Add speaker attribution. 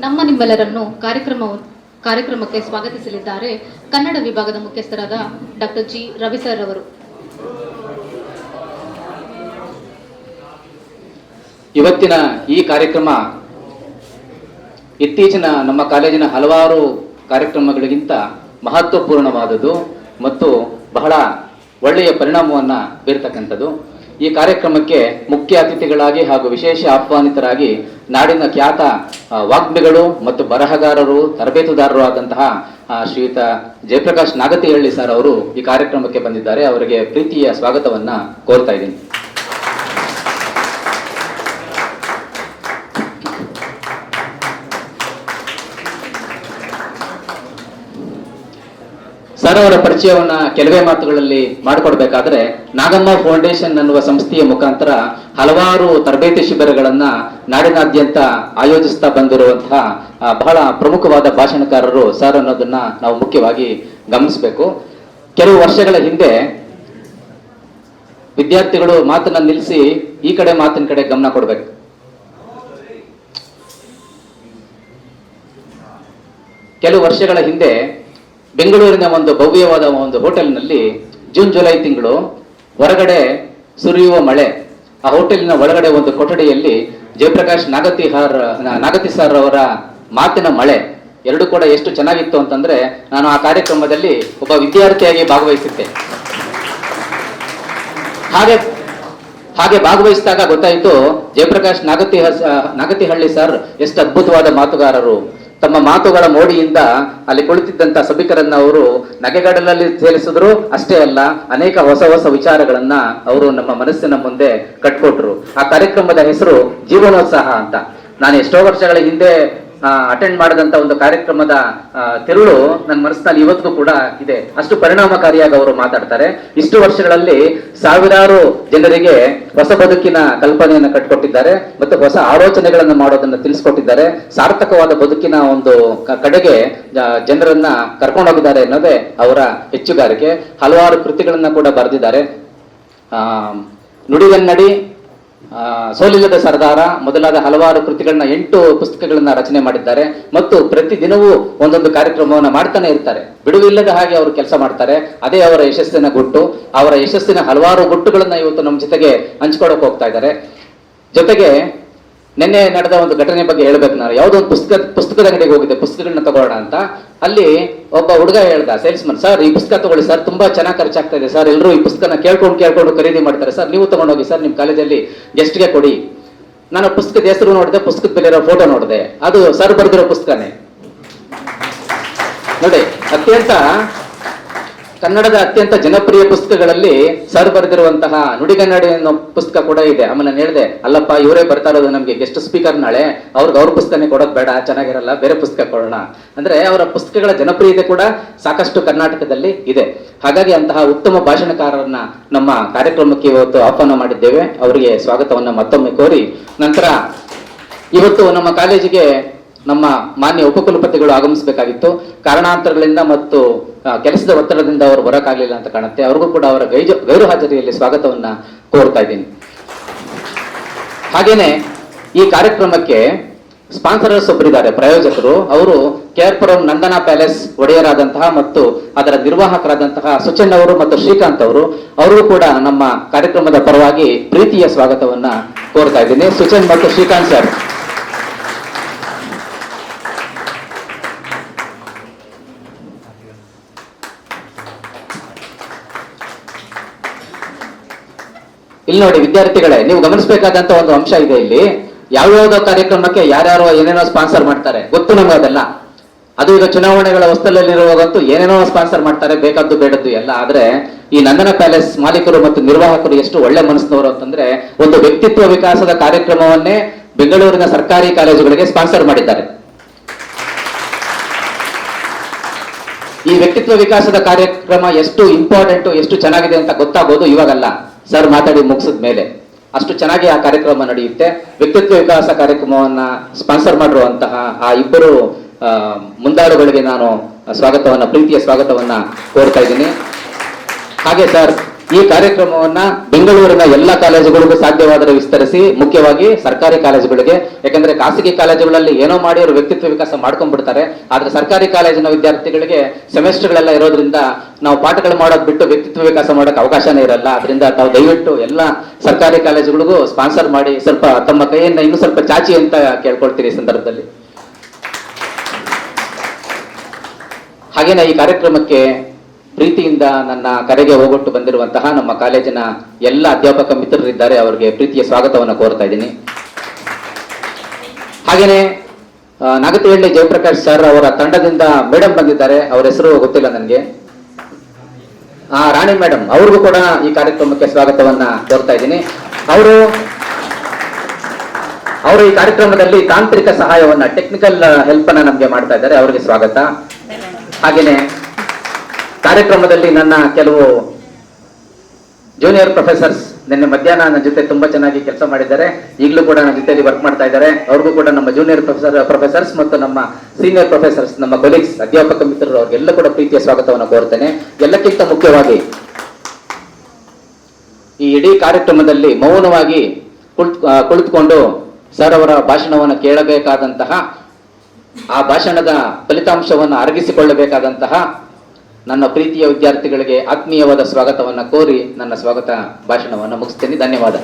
Speaker 1: ನಿಮ್ಮೆಲ್ಲರನ್ನು ಕಾರ್ಯಕ್ರಮಕ್ಕೆ ಸ್ವಾಗತಿಸಲಿದ್ದಾರೆ ಕನ್ನಡ ವಿಭಾಗದ ಮುಖ್ಯಸ್ಥರಾದ ಡಾಕ್ಟರ್ ಜಿ ರವಿ ಸರ್ ಅವರು.
Speaker 2: ಇವತ್ತಿನ ಈ ಕಾರ್ಯಕ್ರಮ ಇತ್ತೀಚಿನ ನಮ್ಮ ಕಾಲೇಜಿನ ಹಲವಾರು ಕಾರ್ಯಕ್ರಮಗಳಿಗಿಂತ ಮಹತ್ವಪೂರ್ಣವಾದದ್ದು ಮತ್ತು ಬಹಳ ಒಳ್ಳೆಯ ಪರಿಣಾಮವನ್ನು ಬೀರ್ತಕ್ಕಂಥದ್ದು. ಈ ಕಾರ್ಯಕ್ರಮಕ್ಕೆ ಮುಖ್ಯ ಅತಿಥಿಗಳಾಗಿ ಹಾಗೂ ವಿಶೇಷ ಆಹ್ವಾನಿತರಾಗಿ ನಾಡಿನ ಖ್ಯಾತ ವಾಗ್ಮಿಗಳು ಮತ್ತು ಬರಹಗಾರರು ತರಬೇತುದಾರರು ಆದಂತಹ ಶ್ರೀಯುತ ಜಯಪ್ರಕಾಶ್ ನಾಗತಿಹಳ್ಳಿ ಸರ್ ಅವರು ಈ ಕಾರ್ಯಕ್ರಮಕ್ಕೆ ಬಂದಿದ್ದಾರೆ. ಅವರಿಗೆ ಪ್ರೀತಿಯ ಸ್ವಾಗತವನ್ನ ಕೋರ್ತಾ ಇದ್ದೀನಿ. ಸರ್ ಅವರ ಪರಿಚಯವನ್ನ ಕೆಲವೇ ಮಾತುಗಳಲ್ಲಿ ಮಾಡಿಕೊಡ್ಬೇಕಾದ್ರೆ, ನಾಗಮ್ಮ ಫೌಂಡೇಶನ್ ಅನ್ನುವ ಸಂಸ್ಥೆಯ ಮುಖಾಂತರ ಹಲವಾರು ತರಬೇತಿ ಶಿಬಿರಗಳನ್ನ ನಾಡಿನಾದ್ಯಂತ ಆಯೋಜಿಸ್ತಾ ಬಂದಿರುವಂತಹ ಬಹಳ ಪ್ರಮುಖವಾದ ಭಾಷಣಕಾರರು ಸರ್ ಅನ್ನೋದನ್ನ ನಾವು ಮುಖ್ಯವಾಗಿ ಗಮನಿಸಬೇಕು. ಕೆಲವು ವರ್ಷಗಳ ಹಿಂದೆ ವಿದ್ಯಾರ್ಥಿಗಳು ಮಾತನ್ನ ನಿಲ್ಲಿಸಿ ಈ ಕಡೆ ಮಾತಿನ ಕಡೆ ಗಮನ ಕೊಡ್ಬೇಕು. ಕೆಲವು ವರ್ಷಗಳ ಹಿಂದೆ ಬೆಂಗಳೂರಿನ ಒಂದು ಭವ್ಯವಾದ ಒಂದು ಹೋಟೆಲ್ನಲ್ಲಿ ಜೂನ್ ಜುಲೈ ತಿಂಗಳು ಹೊರಗಡೆ ಸುರಿಯುವ ಮಳೆ, ಆ ಹೋಟೆಲಿನ ಒಳಗಡೆ ಒಂದು ಕೊಠಡಿಯಲ್ಲಿ ಜಯಪ್ರಕಾಶ್ ನಾಗತಿ ಸರ್ ಅವರ ಮಾತಿನ ಮಳೆ ಎರಡು ಕೂಡ ಎಷ್ಟು ಚೆನ್ನಾಗಿತ್ತು ಅಂತಂದ್ರೆ, ನಾನು ಆ ಕಾರ್ಯಕ್ರಮದಲ್ಲಿ ಒಬ್ಬ ವಿದ್ಯಾರ್ಥಿಯಾಗಿ ಭಾಗವಹಿಸಿದ್ದೆ. ಹಾಗೆ ಭಾಗವಹಿಸಿದಾಗ ಗೊತ್ತಾಯಿತು ಜಯಪ್ರಕಾಶ್ ನಾಗತಿಹಳ್ಳಿ ಸರ್ ಎಷ್ಟು ಅದ್ಭುತವಾದ ಮಾತುಗಾರರು. ತಮ್ಮ ಮಾತುಗಳ ಮೋಡಿಯಿಂದ ಅಲ್ಲಿ ಕುಳಿತಿದ್ದಂತ ಸಭಿಕರನ್ನ ಅವರು ನಗೆಗಡಲಲ್ಲಿ ತೇಲಿಸಿದ್ರು. ಅಷ್ಟೇ ಅಲ್ಲ, ಅನೇಕ ಹೊಸ ಹೊಸ ವಿಚಾರಗಳನ್ನ ಅವರು ನಮ್ಮ ಮನಸ್ಸಿನ ಮುಂದೆ ಕಟ್ಕೊಟ್ರು. ಆ ಕಾರ್ಯಕ್ರಮದ ಹೆಸರು ಜೀವನೋತ್ಸಾಹ ಅಂತ. ನಾನು ಎಷ್ಟೋ ವರ್ಷಗಳ ಹಿಂದೆ ಅಟೆಂಡ್ ಮಾಡಿದಂತ ಒಂದು ಕಾರ್ಯಕ್ರಮದ ತಿರುಳು ನನ್ನ ಮನಸ್ಸಿನಲ್ಲಿ ಇವತ್ತಿಗೂ ಕೂಡ ಇದೆ. ಅಷ್ಟು ಪರಿಣಾಮಕಾರಿಯಾಗಿ ಅವರು ಮಾತಾಡ್ತಾರೆ. ಇಷ್ಟು ವರ್ಷಗಳಲ್ಲಿ ಸಾವಿರಾರು ಜನರಿಗೆ ಹೊಸ ಬದುಕಿನ ಕಲ್ಪನೆಯನ್ನು ಕಟ್ಟಿಕೊಟ್ಟಿದ್ದಾರೆ ಮತ್ತು ಹೊಸ ಆಲೋಚನೆಗಳನ್ನು ಮಾಡೋದನ್ನ ತಿಳಿಸ್ಕೊಟ್ಟಿದ್ದಾರೆ. ಸಾರ್ಥಕವಾದ ಬದುಕಿನ ಒಂದು ಕಡೆಗೆ ಜನರನ್ನ ಕರ್ಕೊಂಡೋಗಿದ್ದಾರೆ ಅನ್ನೋದೇ ಅವರ ಹೆಚ್ಚುಗಾರಿಕೆ. ಹಲವಾರು ಕೃತಿಗಳನ್ನ ಕೂಡ ಬರೆದಿದ್ದಾರೆ. ನುಡಿಗನ್ನಡಿ, ಸೋಲಿಲ್ಲದ ಸರ್ದಾರ ಮೊದಲಾದ ಹಲವಾರು ಕೃತಿಗಳನ್ನ 8 ಪುಸ್ತಕಗಳನ್ನ ರಚನೆ ಮಾಡಿದ್ದಾರೆ. ಮತ್ತು ಪ್ರತಿದಿನವೂ ಒಂದೊಂದು ಕಾರ್ಯಕ್ರಮವನ್ನ ಮಾಡ್ತಾನೆ ಇರ್ತಾರೆ. ಬಿಡುವಿಲ್ಲದ ಹಾಗೆ ಅವರು ಕೆಲಸ ಮಾಡ್ತಾರೆ. ಅದೇ ಅವರ ಯಶಸ್ಸಿನ ಗುಟ್ಟು. ಅವರ ಯಶಸ್ಸಿನ ಹಲವಾರು ಗುಟ್ಟುಗಳನ್ನ ಇವತ್ತು ನಮ್ಮ ಜೊತೆಗೆ ಹಂಚ್ಕೊಳಕ್ ಹೋಗ್ತಾ ಇದ್ದಾರೆ. ಜೊತೆಗೆ ನಿನ್ನೆ ನಡೆದ ಒಂದು ಘಟನೆ ಬಗ್ಗೆ ಹೇಳ್ಬೇಕು. ನಾನು ಯಾವುದೋ ಒಂದು ಪುಸ್ತಕದ ಅಂಗಡಿಗೆ ಹೋಗಿದ್ದೆ, ಪುಸ್ತಕಗಳನ್ನ ತಗೊಳ್ಳೋಣ ಅಂತ. ಅಲ್ಲಿ ಒಬ್ಬ ಹುಡುಗ ಹೇಳ್ದ, ಸೇಲ್ಸ್ಮನ್, ಸರ್ ಈ ಪುಸ್ತಕ ತಗೊಳ್ಳಿ ಸರ್, ತುಂಬಾ ಚೆನ್ನಾಗಿ ಖರ್ಚಾಗ್ತಾ ಇದೆ ಸರ್, ಎಲ್ಲರೂ ಈ ಪುಸ್ತಕನ ಕೇಳ್ಕೊಂಡು ಖರೀದಿ ಮಾಡ್ತಾರೆ ಸರ್, ನೀವು ತಗೊಂಡೋಗಿ ಸರ್, ನಿಮ್ ಕಾಲೇಜಲ್ಲಿ ಗೆಸ್ಟ್ಗೆ ಕೊಡಿ. ನಾನು ಪುಸ್ತಕದ ಹೆಸರು ನೋಡಿದೆ, ಪುಸ್ತಕದ ಮೇಲೆ ಇರೋ ಫೋಟೋ ನೋಡಿದೆ, ಅದು ಸರ್ ಬರೆದಿರೋ ಪುಸ್ತಕನೇ ನೋಡಿ. ಕನ್ನಡದ ಅತ್ಯಂತ ಜನಪ್ರಿಯ ಪುಸ್ತಕಗಳಲ್ಲಿ ಸರ್ ಬರೆದಿರುವಂತಹ ನುಡಿಗನ್ನಡಿ ಅನ್ನೋ ಪುಸ್ತಕ ಕೂಡ ಇದೆ. ಆಮೇಲೆ ನಾನು ಹೇಳಿದೆ, ಅಲ್ಲಪ್ಪ ಇವರೇ ಬರ್ತಾ ಇರೋದು ನಮ್ಗೆ ಗೆಸ್ಟ್ ಸ್ಪೀಕರ್ ನಾಳೆ, ಅವ್ರ ಪುಸ್ತಕನೇ ಕೊಡೋದು ಬೇಡ, ಚೆನ್ನಾಗಿರಲ್ಲ, ಬೇರೆ ಪುಸ್ತಕ ಕೊಡೋಣ ಅಂದ್ರೆ ಅವರ ಪುಸ್ತಕಗಳ ಜನಪ್ರಿಯತೆ ಕೂಡ ಸಾಕಷ್ಟು ಕರ್ನಾಟಕದಲ್ಲಿ ಇದೆ. ಹಾಗಾಗಿ ಅಂತಹ ಉತ್ತಮ ಭಾಷಣಕಾರರನ್ನ ನಮ್ಮ ಕಾರ್ಯಕ್ರಮಕ್ಕೆ ಇವತ್ತು ಆಹ್ವಾನ ಮಾಡಿದ್ದೇವೆ. ಅವರಿಗೆ ಸ್ವಾಗತವನ್ನ ಮತ್ತೊಮ್ಮೆ ಕೋರಿ, ನಂತರ ಇವತ್ತು ನಮ್ಮ ಕಾಲೇಜಿಗೆ ನಮ್ಮ ಮಾನ್ಯ ಉಪಕುಲಪತಿಗಳು ಆಗಮಿಸಬೇಕಾಗಿತ್ತು. ಕಾರಣಾಂತರಗಳಿಂದ ಮತ್ತು ಕೆಲಸದ ಒತ್ತಡದಿಂದ ಅವರು ಬರೋಕ್ಕಾಗಲಿಲ್ಲ ಅಂತ ಕಾಣುತ್ತೆ. ಅವ್ರಿಗೂ ಕೂಡ ಅವರ ಗೈರು ಹಾಜರಿಯಲ್ಲಿ ಸ್ವಾಗತವನ್ನ ಕೋರ್ತಾ ಇದ್ದೀನಿ. ಹಾಗೇನೆ ಈ ಕಾರ್ಯಕ್ರಮಕ್ಕೆ ಸ್ಪಾನ್ಸರರ್ಸ್ ಒಬ್ಬರಿದ್ದಾರೆ, ಪ್ರಾಯೋಜಕರು. ಅವರು KR ಪುರಂ ನಂದನಾ ಪ್ಯಾಲೇಸ್ ಒಡೆಯರಾದಂತಹ ಮತ್ತು ಅದರ ನಿರ್ವಾಹಕರಾದಂತಹ ಸುಚನ್ ಅವರು ಮತ್ತು ಶ್ರೀಕಾಂತ್ ಅವರು, ಅವರಿಗೂ ಕೂಡ ನಮ್ಮ ಕಾರ್ಯಕ್ರಮದ ಪರವಾಗಿ ಪ್ರೀತಿಯ ಸ್ವಾಗತವನ್ನ ಕೋರ್ತಾ ಇದ್ದೀನಿ. ಸುಚನ್ ಮತ್ತು ಶ್ರೀಕಾಂತ್ ಸರ್, ಇಲ್ಲಿ ನೋಡಿ ವಿದ್ಯಾರ್ಥಿಗಳೇ, ನೀವು ಗಮನಿಸಬೇಕಾದಂತ ಒಂದು ಅಂಶ ಇದೆ. ಇಲ್ಲಿ ಯಾವ್ಯಾವ್ದೋ ಕಾರ್ಯಕ್ರಮಕ್ಕೆ ಯಾರ್ಯಾರೋ ಏನೇನೋ ಸ್ಪಾನ್ಸರ್ ಮಾಡ್ತಾರೆ, ಗೊತ್ತು ನಮ್ಗೆ ಅದೆಲ್ಲ. ಅದು ಈಗ ಚುನಾವಣೆಗಳ ಹೊಸ್ತಲಲ್ಲಿರುವಾಗಂತೂ ಏನೇನೋ ಸ್ಪಾನ್ಸರ್ ಮಾಡ್ತಾರೆ, ಬೇಕಾದ್ದು ಬೇಡದ್ದು ಎಲ್ಲ. ಆದ್ರೆ ಈ ನಂದನ ಪ್ಯಾಲೇಸ್ ಮಾಲೀಕರು ಮತ್ತು ನಿರ್ವಾಹಕರು ಎಷ್ಟು ಒಳ್ಳೆ ಮನಸ್ಸಿನವರು ಅಂತಂದ್ರೆ, ಒಂದು ವ್ಯಕ್ತಿತ್ವ ವಿಕಾಸದ ಕಾರ್ಯಕ್ರಮವನ್ನೇ ಬೆಂಗಳೂರಿನ ಸರ್ಕಾರಿ ಕಾಲೇಜುಗಳಿಗೆ ಸ್ಪಾನ್ಸರ್ ಮಾಡಿದ್ದಾರೆ. ಈ ವ್ಯಕ್ತಿತ್ವ ವಿಕಾಸದ ಕಾರ್ಯಕ್ರಮ ಎಷ್ಟು ಇಂಪಾರ್ಟೆಂಟ್, ಎಷ್ಟು ಚೆನ್ನಾಗಿದೆ ಅಂತ ಗೊತ್ತಾಗೋದು ಇವಾಗಲ್ಲ, ಸರ್ ಮಾತಾಡಿ ಮುಗಿಸಿದ ಮೇಲೆ. ಅಷ್ಟು ಚೆನ್ನಾಗಿ ಆ ಕಾರ್ಯಕ್ರಮ ನಡೆಯುತ್ತೆ. ವ್ಯಕ್ತಿತ್ವ ವಿಕಾಸ ಕಾರ್ಯಕ್ರಮವನ್ನ ಸ್ಪಾನ್ಸರ್ ಮಾಡಿರುವಂತಹ ಆ ಇಬ್ಬರು ಮುಂದಾಳುಗಳಿಗೆ ನಾನು ಪ್ರೀತಿಯ ಸ್ವಾಗತವನ್ನ ಕೋರ್ತಾ ಇದ್ದೀನಿ. ಹಾಗೆ ಸರ್ ಈ ಕಾರ್ಯಕ್ರಮವನ್ನ ಬೆಂಗಳೂರಿನ ಎಲ್ಲ ಕಾಲೇಜುಗಳಿಗೂ ಸಾಧ್ಯವಾದರೆ ವಿಸ್ತರಿಸಿ, ಮುಖ್ಯವಾಗಿ ಸರ್ಕಾರಿ ಕಾಲೇಜುಗಳಿಗೆ. ಯಾಕಂದ್ರೆ ಖಾಸಗಿ ಕಾಲೇಜುಗಳಲ್ಲಿ ಏನೋ ಮಾಡಿ ಅವರು ವ್ಯಕ್ತಿತ್ವ ವಿಕಾಸ ಮಾಡ್ಕೊಂಡ್ಬಿಡ್ತಾರೆ. ಆದ್ರೆ ಸರ್ಕಾರಿ ಕಾಲೇಜಿನ ವಿದ್ಯಾರ್ಥಿಗಳಿಗೆ ಸೆಮೆಸ್ಟರ್ಗಳೆಲ್ಲ ಇರೋದ್ರಿಂದ ನಾವು ಪಾಠಗಳು ಮಾಡೋದು ಬಿಟ್ಟು ವ್ಯಕ್ತಿತ್ವ ವಿಕಾಸ ಮಾಡೋಕೆ ಅವಕಾಶನೇ ಇರಲ್ಲ. ಅದರಿಂದ ತಾವು ದಯವಿಟ್ಟು ಎಲ್ಲ ಸರ್ಕಾರಿ ಕಾಲೇಜುಗಳಿಗೂ ಸ್ಪಾನ್ಸರ್ ಮಾಡಿ ಸ್ವಲ್ಪ ತಮ್ಮ ಕೈಯಿಂದ ಇನ್ನೂ ಸ್ವಲ್ಪ ಚಾಚಿ ಅಂತ ಕೇಳ್ಕೊಳ್ತೀರಿ ಈ ಸಂದರ್ಭದಲ್ಲಿ. ಹಾಗೇನೆ ಈ ಕಾರ್ಯಕ್ರಮಕ್ಕೆ ಪ್ರೀತಿಯಿಂದ ನನ್ನ ಕರೆಗೆ ಹೋಗೊಟ್ಟು ಬಂದಿರುವಂತಹ ನಮ್ಮ ಕಾಲೇಜಿನ ಎಲ್ಲ ಅಧ್ಯಾಪಕ ಮಿತ್ರರಿದ್ದಾರೆ, ಅವರಿಗೆ ಪ್ರೀತಿಯ ಸ್ವಾಗತವನ್ನು ಕೋರ್ತಾ ಇದ್ದೀನಿ. ಹಾಗೇನೆ ನಾಗತಿಹಳ್ಳಿ ಜಯಪ್ರಕಾಶ್ ಸರ್ ಅವರ ತಂಡದಿಂದ ಮೇಡಮ್ ಬಂದಿದ್ದಾರೆ, ಅವರ ಹೆಸರು ಗೊತ್ತಿಲ್ಲ ನನಗೆ. ರಾಣಿ ಮೇಡಮ್, ಅವ್ರಿಗೂ ಕೂಡ ಈ ಕಾರ್ಯಕ್ರಮಕ್ಕೆ ಸ್ವಾಗತವನ್ನ ಕೋರ್ತಾ ಇದ್ದೀನಿ. ಅವರು ಈ ಕಾರ್ಯಕ್ರಮದಲ್ಲಿ ತಾಂತ್ರಿಕ ಸಹಾಯವನ್ನ, ಟೆಕ್ನಿಕಲ್ ಹೆಲ್ಪ್ ಅನ್ನ ನಮ್ಗೆ ಮಾಡ್ತಾ ಇದ್ದಾರೆ, ಅವರಿಗೆ ಸ್ವಾಗತ. ಹಾಗೇನೆ ಕಾರ್ಯಕ್ರಮದಲ್ಲಿ ನನ್ನ ಕೆಲವು ಜೂನಿಯರ್ ಪ್ರೊಫೆಸರ್ಸ್ ನಿನ್ನೆ ಮಧ್ಯಾಹ್ನ ನನ್ನ ಜೊತೆ ತುಂಬಾ ಚೆನ್ನಾಗಿ ಕೆಲಸ ಮಾಡಿದ್ದಾರೆ, ಈಗಲೂ ಕೂಡ ನನ್ನ ಜೊತೆಯಲ್ಲಿ ವರ್ಕ್ ಮಾಡ್ತಾ ಇದ್ದಾರೆ. ಅವ್ರಿಗೂ ಕೂಡ ನಮ್ಮ ಜೂನಿಯರ್ ಪ್ರೊಫೆಸರ್ಸ್ ಮತ್ತು ನಮ್ಮ ಸೀನಿಯರ್ ಪ್ರೊಫೆಸರ್ಸ್, ನಮ್ಮ ಕೊಲೀಗ್ಸ್, ಅಧ್ಯಾಪಕ ಮಿತ್ರರು, ಅವ್ರಿಗೆಲ್ಲ ಕೂಡ ಪ್ರೀತಿಯ ಸ್ವಾಗತವನ್ನು ಕೋರ್ತೇನೆ. ಎಲ್ಲಕ್ಕಿಂತ ಮುಖ್ಯವಾಗಿ ಈ ಇಡೀ ಕಾರ್ಯಕ್ರಮದಲ್ಲಿ ಮೌನವಾಗಿ ಕುಳಿತುಕೊಂಡು ಸರ್ ಅವರ ಭಾಷಣವನ್ನು ಕೇಳಬೇಕಾದಂತಹ, ಆ ಭಾಷಣದ ಫಲಿತಾಂಶವನ್ನು ಅರಗಿಸಿಕೊಳ್ಳಬೇಕಾದಂತಹ ನನ್ನ ಪ್ರೀತಿಯ ವಿದ್ಯಾರ್ಥಿಗಳಿಗೆ ಆತ್ಮೀಯವಾದ ಸ್ವಾಗತವನ್ನು ಕೋರಿ ನನ್ನ ಸ್ವಾಗತ ಭಾಷಣವನ್ನು ಮುಗಿಸ್ತೇನೆ. ಧನ್ಯವಾದ.